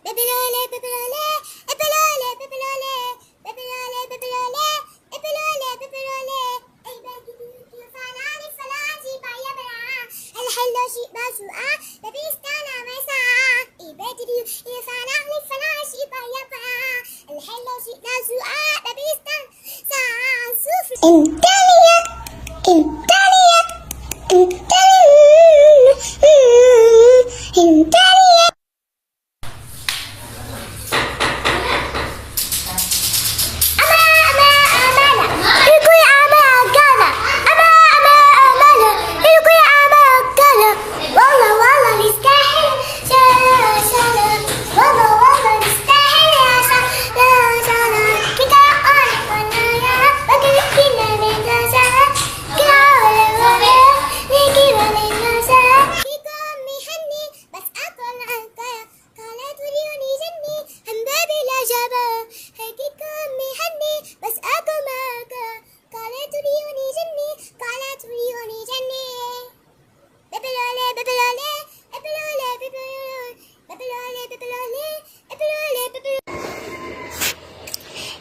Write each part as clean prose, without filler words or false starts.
ببلولي ببلولي ببلولي ببلولي ببلولي ببلولي ببلولي ببلولي الباقي بيوتي فناني فلاتي بايا برا الحلو شيء بسوء ببيستانا مساء الباقي بيوتي فناني فلاتي بايا برا الحلو شيء بسوء ببيستانا ساعة سوفي إنتاليا إنتاليا إنتاليا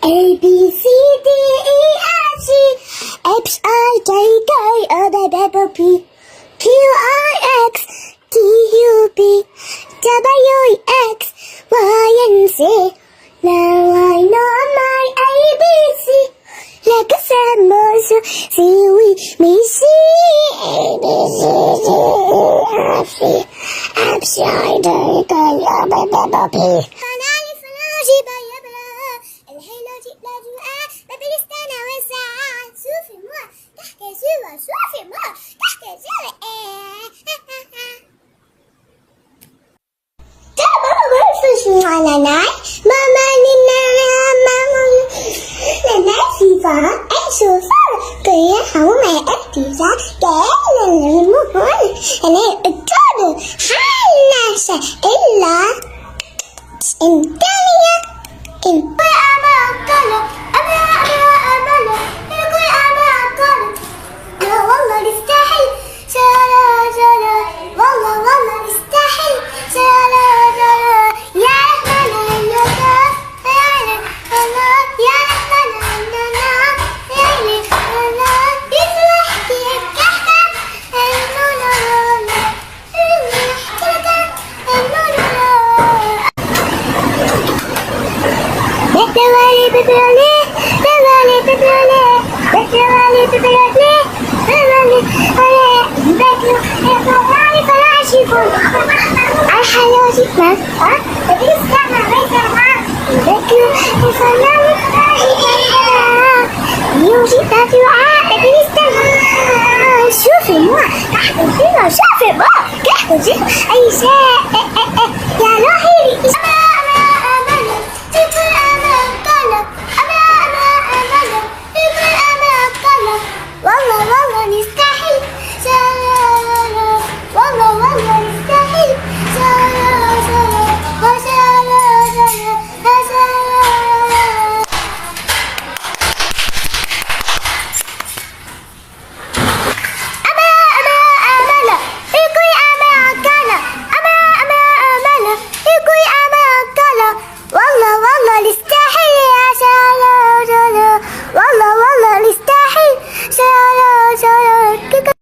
A B C D E F G H I J K L M N O P Q R X T U V W X Y and Z. Now I know my ABC. Like a summer see we me see A B C D E F G H I J K L M N O P. Là nói mama nina mama là nói gì vợ anh sửa phá kìa không mẹ ếch thì ra kẻ là muốn hỏi là này cho được hai là sẽ ý là em tell em والله يستاهل سلا سلا والله والله يستاهل سلا سلا يا رحمن يا رحمن يا شوفي تحت الفيلم شوفي أي شيء يا روحي